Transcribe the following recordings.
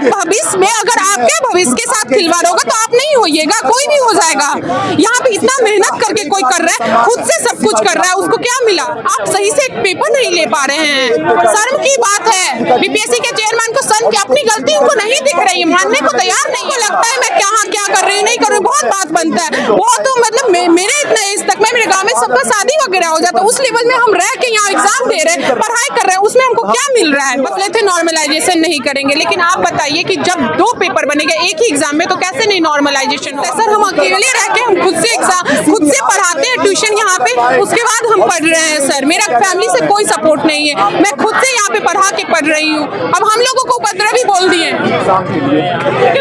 भविष्य में अगर आपके भविष्य के साथ खिलवाड़ होगा तो आप नहीं होइएगा, कोई भी हो जाएगा। यहाँ पे इतना मेहनत करके कोई कर रहा है, खुद से सब कुछ कर रहा है, उसको क्या मिला? आप सही से एक पेपर नहीं ले पा रहे हैं, शर्म की बात है। बीपीएससी के चेयरमैन को शर्म की, अपनी गलती उनको नहीं दिख रही है, मानने को तैयार नहीं है। लगता है मैं क्या कर रही हूँ, नहीं कर रही हूँ, बहुत बात बनता है। वो तो मतलब मेरे इतना एज तक में मेरे गाँव में सबका शादी वगैरह हो जाता है, उस लेवल में हम रह के यहाँ एग्जाम दे रहे हैं, पढ़ाई कर रहे हैं, उसमें हमको क्या मिल रहा है? बोले थे नॉर्मलाइजेशन नहीं करेंगे, लेकिन आप बताइए कि जब 2 पेपर बनेगा एक ही एग्जाम में तो कैसे नहीं नॉर्मलाइजेशन हो? सर हम अकेले रह के हम खुद से एग्जाम खुद से पढ़ाते हैं ट्यूशन यहाँ पे, उसके बाद हम पढ़ रहे हैं सर। मेरा फैमिली से कोई सपोर्ट नहीं है, मैं खुद से यहाँ पे पढ़ा के पढ़ रही हूँ। अब हम लोगों को उपद्रवी बोल दिए,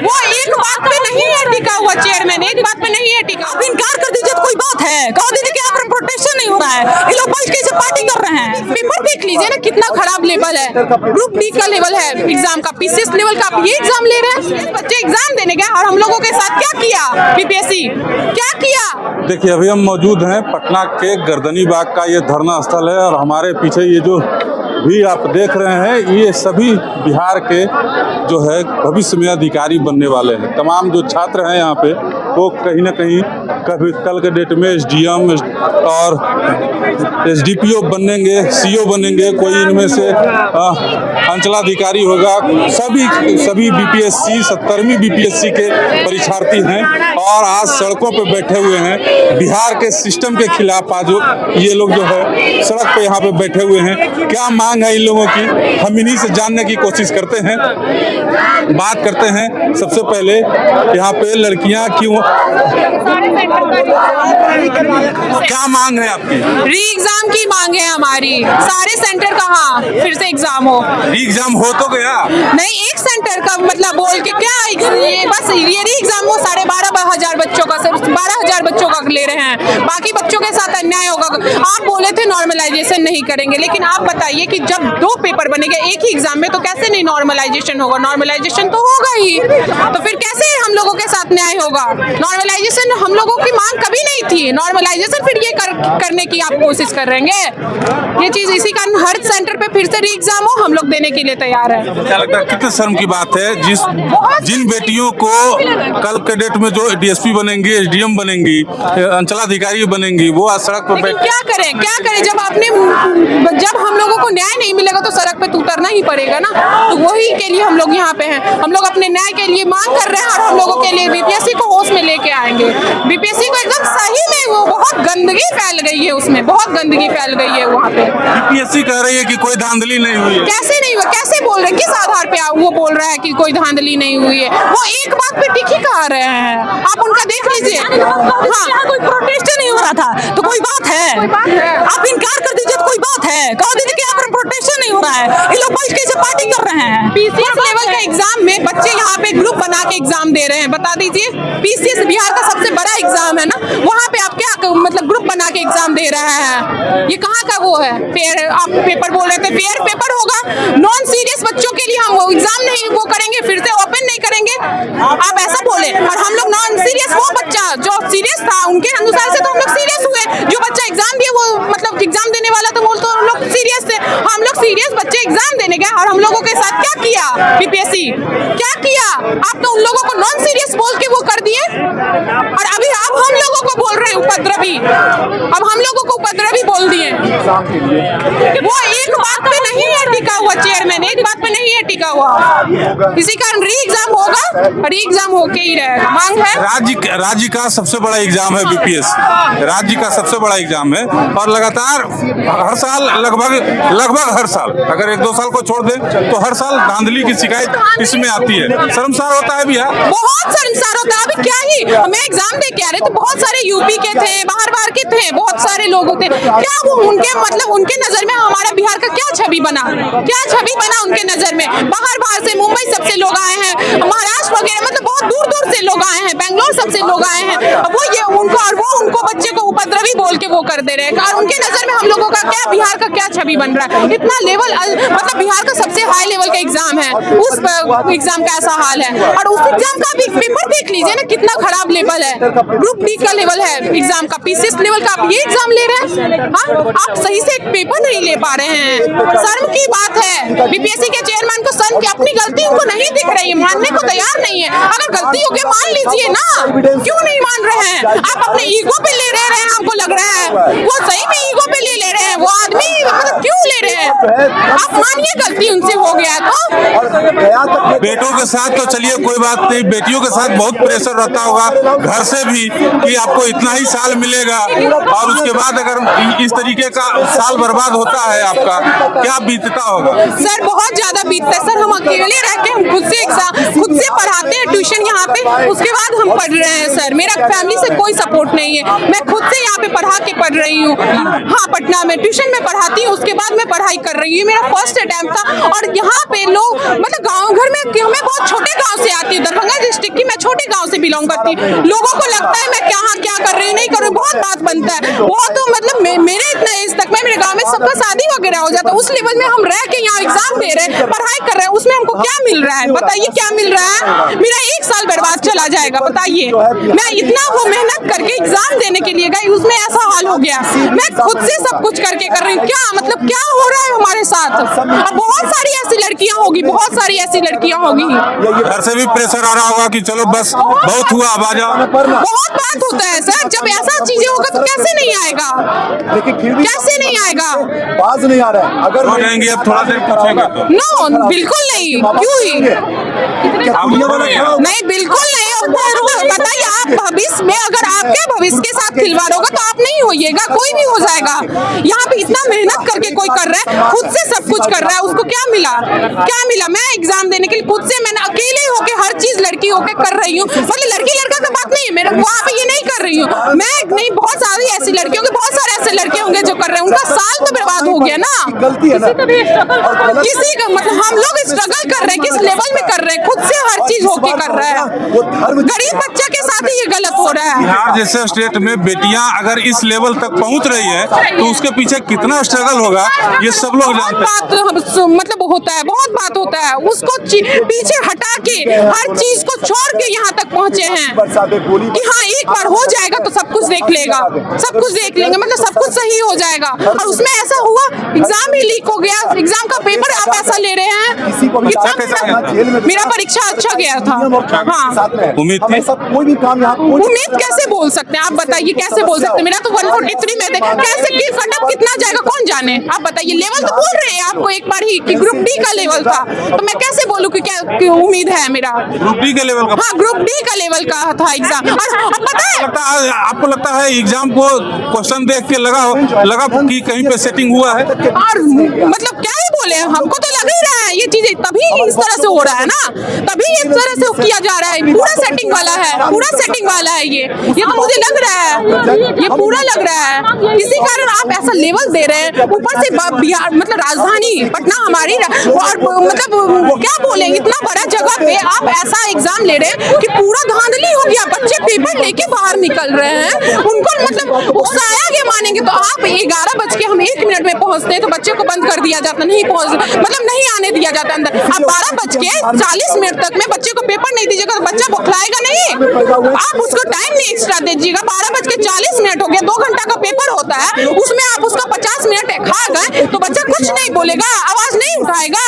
वो एक बात पे नहीं है टिका हुआ चेयरमैन, एक बात पे नहीं है टिका। आप इनकार कर दीजिए तो कोई बात है, कह दीजिए कि यहाँ पर प्रोटेक्शन नहीं हो रहा है, ये लोग बैठ के इसे पार्टी कर रहे हैं। पेपर देख लीजिए ना कितना खराब लेवल है, ग्रुप डी का लेवल है एग्जाम का, पीसीएस लेवल का आप ये एग्जाम ले रहे हैं। बच्चे एग्जाम देने गए और हम लोगों के साथ क्या किया बीपीएससी, क्या किया? देखिए अभी हम मौजूद हैं पटना के गर्दनी बाग का ये धरना स्थल है और हमारे पीछे ये जो भी आप देख रहे हैं ये सभी बिहार के जो है भविष्य में अधिकारी बनने वाले हैं। तमाम जो छात्र हैं यहाँ पे वो कहीं ना कहीं कभी कल के डेट में एसडीएम और एसडीपीओ बनेंगे, सीओ बनेंगे, कोई इनमें से अंचलाधिकारी होगा। सभी बीपीएससी 70वीं बीपीएससी के परीक्षार्थी हैं और आज सड़कों पे बैठे हुए हैं बिहार के सिस्टम के खिलाफ। आज ये लोग जो है सड़क पे यहाँ पे बैठे हुए हैं। क्या मांग है इन लोगों की, हम इन्हीं से जानने की कोशिश करते हैं, बात करते हैं। सबसे पहले यहाँ पे लड़कियां क्यों, क्या मांग है आपकी? री एग्जाम की मांग है हमारी। सारे सेंटर कहाँ फिर से एग्जाम हो, री एग्जाम हो तो गया नहीं एक सेंटर का मतलब बोल के क्या ये बस ये री एग्जाम हो 12,500 बच्चों का, सिर्फ 12,000 बच्चों का ले रहे हैं, बाकी बच्चों के साथ अन्याय होगा। आप बोले थे नॉर्मलाइजेशन नहीं करेंगे, लेकिन आप बताइए कि जब 2 पेपर बनेगा एक ही एग्जाम में तो कैसे नहीं नॉर्मलाइजेशन होगा? नॉर्मलाइजेशन तो होगा ही, तो फिर कैसे हम लोगों के साथ न्याय होगा? नॉर्मलाइजेशन हम लोगों की मांग कभी नहीं थी, नॉर्मलाइजेशन फिर ये करने की आप कोशिश कर रहे हैं। ये चीज इसी कारण हर सेंटर पे फिर से री एग्जाम हो, हम लोग देने के लिए तैयार है। क्या लगता है कितने शर्म की बात है जिन बेटियों को कल के डेट में जो डीएसपी बनेंगी, एसडीएम बनेंगी, अंचलाधिकारी बनेंगी, वो आज सड़क पर बैठ क्या करें जब हम लोगों को न्याय नहीं मिलेगा तो सड़क पे तो उतरना ही पड़ेगा ना। तो वही के लिए हम लोग यहाँ पे हैं, हम लोग अपने न्याय के लिए मांग कर रहे हैं और हम लोगों के लिए बीपीएससी को होश में लेके आएंगे। बीपीएससी को एकदम सही में वो बहुत गंदगी फैल गई है, उसमें बहुत गंदगी फैल गई है वहाँ पे। बीपीएससी कह रही है कि कोई धांधली नहीं हुई है। कैसे नहीं हुआ, कैसे बोल रहे हैं, किस आधार पे वो बोल रहा है कि कोई धांधली नहीं हुई है? वो एक बात पे टिक ही कहा रहे हैं, आप उनका देख लीजिए। हाँ, कोई प्रोटेस्ट नहीं हो रहा था तो कोई बात है, आप इनकार कर दीजिए तो कोई बात है, कह दीजिए कि यहाँ पर प्रोटेक्शन नहीं हो रहा है, ये लोग बैठ के इसे पार्टी कर रहे हैं। पीसीएस लेवल का एग्जाम में बच्चे यहाँ पे ग्रुप बना के एग्जाम दे रहे हैं, बता दीजिए। पीसीएस बिहार का सबसे बड़ा एग्जाम है ना, वहाँ पे आप क्या मतलब ग्रुप बना के एग्जाम दे रहे हैं, ये कहाँ का वो है? फेयर आप पेपर बोल रहे थे, फेयर पेपर होगा। नॉन सीरियस बच्चों के लिए हम वो एग्जाम नहीं वो करेंगे, फिर से ओपन नहीं करेंगे, आप ऐसा बोले। और हम लोग नॉन सीरियस, वो बच्चा जो सीरियस था उनके अनुसार से तो हम लोग सीरियस हुए, जो बच्चा एग्जाम दिया वो मतलब एग्जाम देने वाला तो वो तो हम लोग सीरियस थे। हम लोग सीरियस बच्चे एग्जाम देने गए और हम लोगों के साथ क्या किया बीपीएससी, क्या किया? आप तो उन लोगों को नॉन सीरियस बोल के वो कर दिए और अभी आप हम लोगों को बोल रहे हैं उपद्रवी, अब हम लोगों को उपद्रवी बोल दिए। वो एक बात पे नहीं है टिका हुआ चेयरमैन, एक बात पे नहीं है टिका हुआ, इसी कारण री एग्जाम होगा और री एग्जाम होके ही रहेगा। मांग है राज्य का सबसे बड़ा एग्जाम है बीपीएससी, राज्य का सबसे बड़ा एग्जाम है और लगातार हर साल लगभग हर साल, अगर 1-2 साल को छोड़ दें तो हर साल धांधली की शिकायत इसमें आती है। शर्मसार होता है भैया, बहुत शर्मसार होता है। अभी क्या ही मैं एग्जाम दे के आ रहे तो बहुत सारे यूपी के थे, बाहर के थे, बहुत सारे लोग होते, क्या वो उनके मतलब उनके नजर में हमारा बिहार का क्या छवि बना उनके नजर में? बाहर से मुंबई सबसे लोग आए हैं, महाराष्ट्र वगैरह मतलब बहुत दूर से लोग आए हैं, बेंगलोर सबसे लोग आए हैं, वो ये उनको बच्चे को उपद्रवी बोल के वो कर दे रहे हैं और उनके नजर में हम लोगों का क्या, बिहार का क्या छवि बन रहा है? इतना लेवल मतलब बिहार का सबसे हाई लेवल का एग्जाम है, उस एग्जाम का ऐसा हाल है। और उस एग्जाम का भी पेपर देख लीजिए ना, कितना खराब लेवल है। ग्रुप डी का लेवल है एग्जाम का, पीसीएस लेवल का आप ये एग्जाम ले रहे हैं। हाँ, आप सही से एक पेपर नहीं ले पा रहे हैं। शर्म की बात है। बीपीएससी के चेयरमैन को शर्म की, अपनी गलती उनको नहीं दिख रही है, मानने को तैयार नहीं है। अगर गलती हो गई मान लीजिए ना, क्यों नहीं मान रहे हैं? आप अपने ईगो पे ले रहे हैं, हमको लग रहा है वो सही में ईगो पे ले रहे हैं। वो आदमी मतलब क्यों ले रहे हैं? आप मानिए गलती उनसे हो गया तो। बेटों के साथ तो चलिए कोई बात नहीं, बेटियों के साथ बहुत प्रेशर रहता होगा घर से भी कि आपको इतना ही साल मिलेगा, और उसके बाद अगर इस तरीके का साल बर्बाद होता है आपका, क्या बीतता होगा? सर बहुत ज्यादा बीतता है सर। हम अकेले रह के हम खुद से एग्जाम खुद से पढ़ाते हैं ट्यूशन यहाँ पे, उसके बाद हम पढ़ रहे हैं सर। मेरा फैमिली से कोई सपोर्ट नहीं है, मैं खुद से यहाँ पे पढ़ा के पढ़ रही हूँ। हाँ, पटना में ट्यूशन में पढ़ाती हूँ, उसके बाद मैं पढ़ाई कर रही हूँ। मेरा फर्स्ट अटेम्प्ट था। और यहाँ पे लोग मतलब गाँव घर में, मैं बहुत छोटे गाँव से आती हूँ, दरभंगा डिस्ट्रिक्ट की मैं छोटे गाँव से बिलोंग करती हूँ। लोगों को लगता है मैं क्या कर रही हूँ, नहीं कर रही हूँ, बहुत बात बनता है। वो तो मतलब मेरे इतना एज तक में मेरे गाँव में सबका शादी वगैरह हो जाता है, उस लेवल में हम रह के यहाँ एग्जाम दे रहे हैं, पढ़ाई कर रहे हैं, उसमें हमको क्या मिल रहा है? बताइए क्या मिल रहा है? मेरा 1 साल बर्बाद चला जाएगा। बताइए, मैं इतना वो मेहनत करके एग्जाम देने के लिए गई, उसमें ऐसा हाल हो गया। मैं खुद से सब कुछ करके कर रही हूँ, क्या मतलब क्या हो रहा है हमारे साथ? अब बहुत सारी ऐसी लड़कियां होगी, बहुत सारी ऐसी लड़कियां होगी। घर से भी प्रेशर आ रहा होगा कि चलो बस बहुत हुआ, अब आ जाओ। बहुत बात होता है सर, जब ऐसा चीजें होगा तो कैसे नहीं आएगा? लेकिन फिर भी कैसे नहीं आएगा? बाज नहीं आ रहा है। अगर हो जाएंगे अब थोड़ा देर पूछेंगे तो। नो, बिल्कुल नहीं। क्यों ही? नहीं, बिल्कुल नहीं। बताइए, आप भविष्य में अगर आपके भविष्य के साथ खिलवाड़ होगा तो आप नहीं होइएगा, कोई भी हो जाएगा। यहाँ पे इतना मेहनत करके कोई कर रहा है, खुद से सब कुछ कर रहा है, उसको क्या मिला? क्या मिला? मैं एग्जाम देने के लिए खुद से मैंने अकेले होके हर चीज लड़की होके कर रही हूँ। मतलब लड़की लड़का का बात नहीं है, मेरे वहाँ पे ये नहीं कर रही हूँ मैं। नहीं, बहुत सारी ऐसी लड़कियों के, बहुत सारे ऐसे लड़के होंगे जो कर रहे हैं, उनका साल तो बर्बाद हो गया ना। गलती है ना, किसी का मतलब हम लोग स्ट्रगल कर रहे हैं, किस लेवल में कर रहे हैं, खुद से हर चीज होके कर रहे हैं। गरीब बच्चा के साथ ही ये गलत हो रहा है। बिहार जैसे स्टेट में बेटियां अगर इस लेवल तक पहुंच रही है तो उसके पीछे कितना स्ट्रगल होगा, ये सब लोग जानते हैं। मतलब होता है, बहुत बात होता है, उसको पीछे हटा के हर चीज को छोड़ के यहाँ तक पहुँचे हैं कि हाँ एक बार हो जाएगा तो सब कुछ देख लेगा, सब कुछ देख लेंगे, मतलब सब कुछ सही हो जाएगा। और उसमें ऐसा हुआ, एग्जाम ही लीक हो गया, एग्जाम का पेपर आप ऐसा ले रहे हैं। मेरा परीक्षा अच्छा गया था। हाँ, उम्मीद थी। कोई भी काम यहाँ उम्मीद कैसे बोल सकते हैं आप? बताइए कैसे बोल सकते हैं? मेरा तो 143 में थे, कैसे कटअप कितना जाएगा कौन जाने? आप बताइए। लेवल तो बोल रहे हैं आपको एक बार ही कि ग्रुप डी का लेवल था, तो मैं कैसे बोलूं कि क्या उम्मीद है मेरा? ग्रुप डी के लेवल का? हाँ, ग्रुप डी का लेवल का था एग्जाम। और पता है, आपको लगता है एग्जाम को क्वेश्चन देख के लगा कि कहीं पे सेटिंग हुआ है? और मतलब क्या ही बोले, हमको तो लग ही रहा है ये चीजें तभी इस तरह से हो रहा है ना, तभी इस तरह से किया जा रहा है। पूरा सेटिंग वाला है, पूरा सेटिंग वाला है ये तो मुझे लग रहा है, ये पूरा लग रहा है। इसी कारण आप ऐसा लेवल दे रहे हैं, ऊपर से बिहार मतलब राजधानी पटना हमारी, और मतलब क्या बोले, इतना बड़ा जगह पे आप ऐसा एग्जाम ले रहे हैं कि पूरा धांधली हो गया। बच्चे पेपर लेके बाहर निकल रहे हैं, उनको मतलब उकसाया गया मानेंगे तो आप 11:01 में पहुंचते हैं तो बच्चे को बंद कर दिया जाता, नहीं पहुंच मतलब नहीं आने दिया जाता अंदर। आप 12:40 तक में बच्चे को पेपर नहीं दीजिएगा तो बच्चा बौखलाएगा नहीं। आप उसको टाइम नहीं एक्स्ट्रा दीजिएगा। 12:40 हो गया, 2 घंटा का पेपर होता है, उसमें आप उसका 50 मिनट खा गए तो बच्चा कुछ नहीं बोलेगा, आवाज नहीं उठाएगा।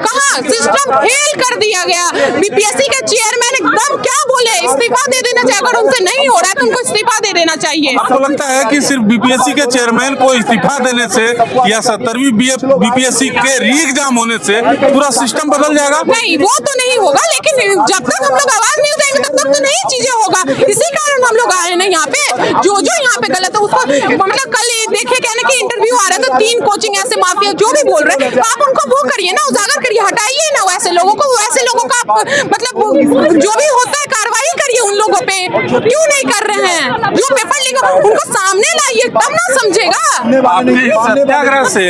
कहाँ सिस्टम फेल कर दिया गया। बीपीएससी के चेयरमैन एकदम क्या बोले, इस्तीफा दे देना चाहिए। अगर उनसे नहीं हो रहा है तो उनको इस्तीफा दे देना चाहिए। आपको लगता है कि सिर्फ बीपीएससी के चेयरमैन को इस्तीफा देने से या 70वीं बीपीएससी के री एग्जाम होने से पूरा सिस्टम बदल जाएगा? नहीं, वो तो नहीं होगा, लेकिन जब तक हम लोग आवाज नहीं उठाएंगे तब तक तो नई चीजें होगा। इसी कारण हम लोग आए ना यहाँ पे। जो यहाँ पे गलत है उसको मतलब कल देखे कहने की इंटरव्यू आ रहा था, 3 कोचिंग ऐसे माफिया जो भी बोल रहे हैं, तो आप उनको वो करिए ना, उजागर करिए, हटाइए ना वैसे लोगों को। वैसे लोगों का मतलब जो भी होता है कार्रवाई करिए उन लोगों पे। क्यों नहीं कर रहे हैं? जो पेपर लीक उनको सामने लाइए, तब ना समझेगा। सत्याग्रह से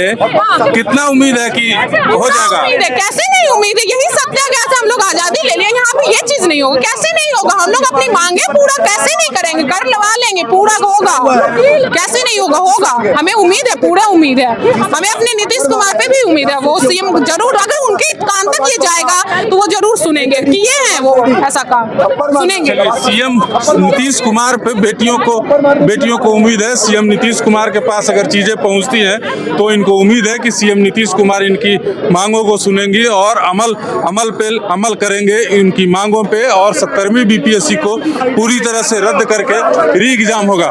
कितना उम्मीद है कि हो जाएगा? कैसे नहीं उम्मीद है? यही सत्याग्रह से हम लोग आजादी ले लिया, यहाँ पे ये चीज नहीं होगा, कैसे नहीं होगा, हम लोग अपनी मांगे पूरा कैसे नहीं करेंगे, कर लगा लेंगे, पूरा होगा, कैसे नहीं होगा, होगा, हमें उम्मीद है, पूरा उम्मीद है, हमें अपने नीतीश कुमार पे भी उम्मीद है, वो सीएम जरूर, अगर उनके कान तक ये जाएगा तो वो जरूर सुनेंगे कि ये है वो ऐसा काम सुनेंगे। सीएम नीतीश कुमार पे बेटियों को उम्मीद है, सीएम नीतीश कुमार के पास अगर चीजें पहुंचती हैं तो इनको उम्मीद है कि सीएम नीतीश कुमार इनकी मांगों को सुनेंगे और अमल करेंगे इनकी मांगों पे, और 70वीं बीपीएससी को पूरी तरह से रद्द करके री एग्जाम होगा।